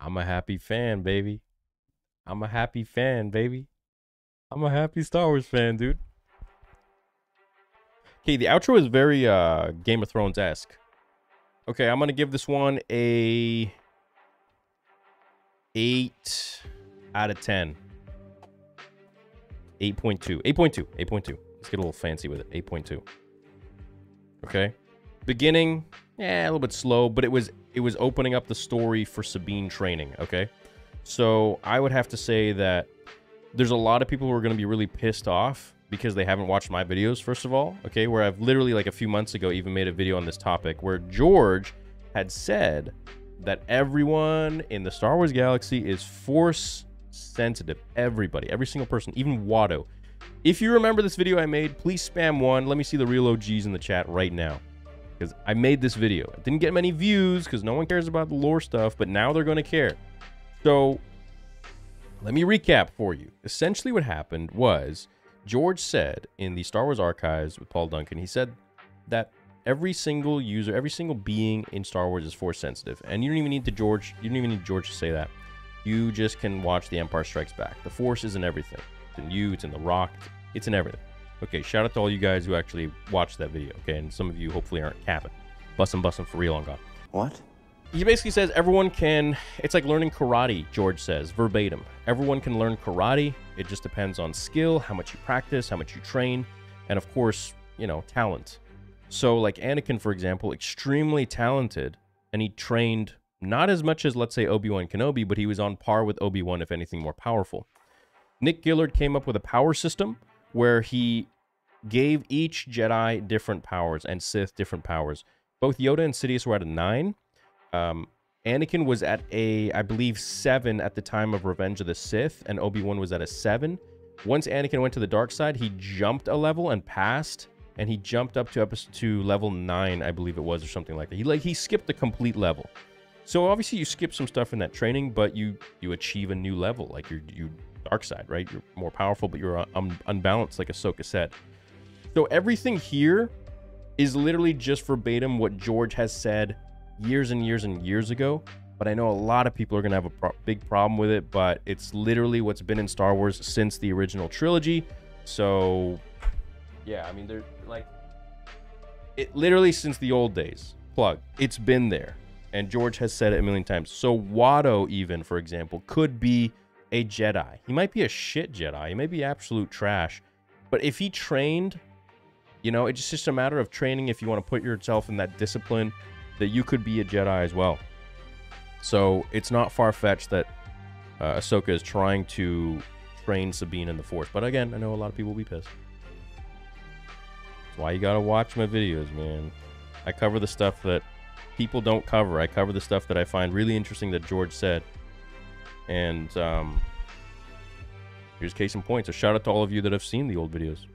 I'm a happy fan, baby. I'm a happy fan, baby. I'm a happy Star Wars fan, dude. Okay, the outro is very Game of Thrones-esque. Okay, I'm gonna give this one a 8 out of 10. 8.2. 8.2. 8.2. Let's get a little fancy with it. 8.2. Okay. Beginning, a little bit slow, but it was opening up the story for Sabine training, okay? So I would have to say that there's a lot of people who are going to be really pissed off because they haven't watched my videos, first of all, okay? Where I've literally, like a few months ago, even made a video on this topic where George had said that everyone in the Star Wars galaxy is Force sensitive. Everybody, every single person, even Watto. If you remember this video I made, please spam one. Let me see the real OGs in the chat right now. Because I made this video. It didn't get many views because no one cares about the lore stuff, but now they're going to care. So let me recap for you. Essentially what happened was George said in the Star Wars archives with Paul Duncan, he said that every single user, every single being in Star Wars is Force sensitive. And you don't even need George to say that. You just can watch The Empire Strikes Back. The Force is in everything. It's in you, it's in The Rock, it's in everything. Okay, shout out to all you guys who actually watched that video, okay? And some of you hopefully aren't capping. Bussin' for real on God. What? He basically says everyone can, it's like learning karate, George says, verbatim. Everyone can learn karate. It just depends on skill, how much you practice, how much you train, and of course, you know, talent. So like Anakin, for example, extremely talented, and he trained not as much as, let's say, Obi-Wan Kenobi, but he was on par with Obi-Wan, if anything, more powerful. Nick Gillard came up with a power system where he gave each Jedi different powers and Sith different powers. Both Yoda and Sidious were at a 9. Anakin was at a, I believe, 7 at the time of Revenge of the Sith, and Obi-Wan was at a 7. Once Anakin went to the dark side, he jumped a level and passed, and he jumped up to level 9, I believe it was, or something like that. He skipped the complete level. So obviously you skip some stuff in that training, but you achieve a new level. Like you dark side, right? You're more powerful, but you're unbalanced, like Ahsoka said. So everything here is literally just verbatim what George has said years and years and years ago. But I know a lot of people are gonna have a big problem with it. But it's literally what's been in Star Wars since the original trilogy. So yeah, I mean, they're like, it literally since the old days. Plug. It's been there. And George has said it a million times. So Watto, even, for example, could be a Jedi. He might be a shit Jedi. He may be absolute trash. But if he trained, you know, it's just a matter of training. If you want to put yourself in that discipline, that you could be a Jedi as well. So it's not far-fetched that Ahsoka is trying to train Sabine in the Force. But again, I know a lot of people will be pissed. That's why you gotta watch my videos, man. I cover the stuff that people don't cover. I cover the stuff that I find really interesting that George said. And here's case in point. So shout out to all of you that have seen the old videos.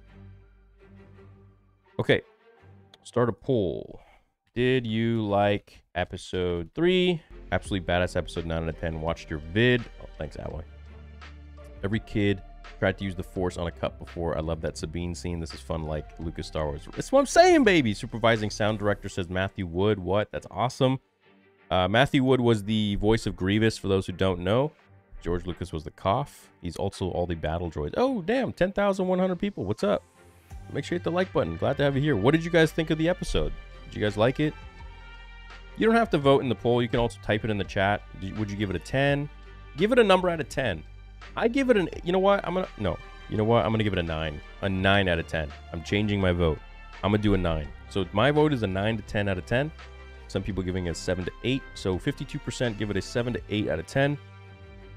Okay, start a poll. Did you like episode 3? Absolutely badass episode. 9 out of 10. Watched your vid. Oh, thanks, Alloy. Every kid tried to use the Force on a cup before. I love that Sabine scene. This is fun, like Lucas Star Wars. That's what I'm saying, baby. Supervising sound director says Matthew Wood. What? That's awesome. Matthew Wood was the voice of Grievous, for those who don't know. George Lucas was the cough. He's also all the battle droids. Oh, damn. 10,100 people. What's up? Make sure you hit the like button. Glad to have you here. What did you guys think of the episode? Did you guys like it? You don't have to vote in the poll. You can also type it in the chat. Would you give it a 10? Give it a number out of 10. I give it an... You know what? You know what? I'm going to give it a 9. A 9 out of 10. I'm changing my vote. I'm going to do a 9. So my vote is a 9 to 10 out of 10. Some people giving it a 7 to 8. So 52% give it a 7 to 8 out of 10.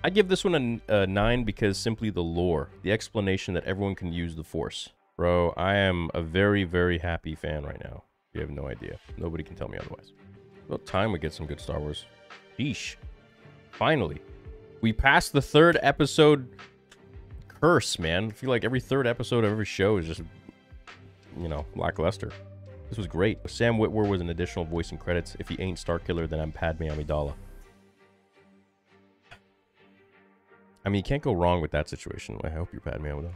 I give this one a 9 because simply the lore. The explanation that everyone can use the Force. Bro, I am a very, very happy fan right now. You have no idea. Nobody can tell me otherwise. About time we get some good Star Wars. Sheesh. Finally. We passed the 3rd episode curse, man. I feel like every 3rd episode of every show is just, you know, lackluster. This was great. Sam Witwer was an additional voice in credits. If he ain't Starkiller, then I'm Padme Amidala. I mean, you can't go wrong with that situation. I hope you're Padme Amidala.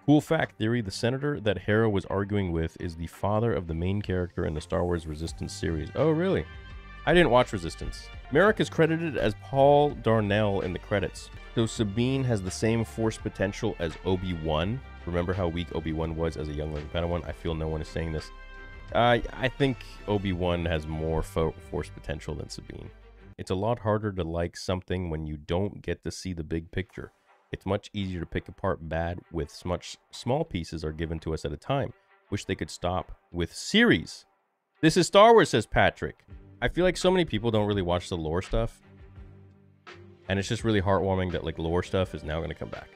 Cool fact theory, the senator that Hera was arguing with is the father of the main character in the Star Wars Resistance series. Oh, really? I didn't watch Resistance. Merrick is credited as Paul Darnell in the credits. So Sabine has the same force potential as Obi-Wan. Remember how weak Obi-Wan was as a youngling Padawan? I feel no one is saying this. I think Obi-Wan has more force potential than Sabine. It's a lot harder to like something when you don't get to see the big picture. It's much easier to pick apart bad with much small pieces are given to us at a time. Wish they could stop with series. This is Star Wars, says Patrick. I feel like so many people don't really watch the lore stuff. And it's just really heartwarming that like lore stuff is now going to come back.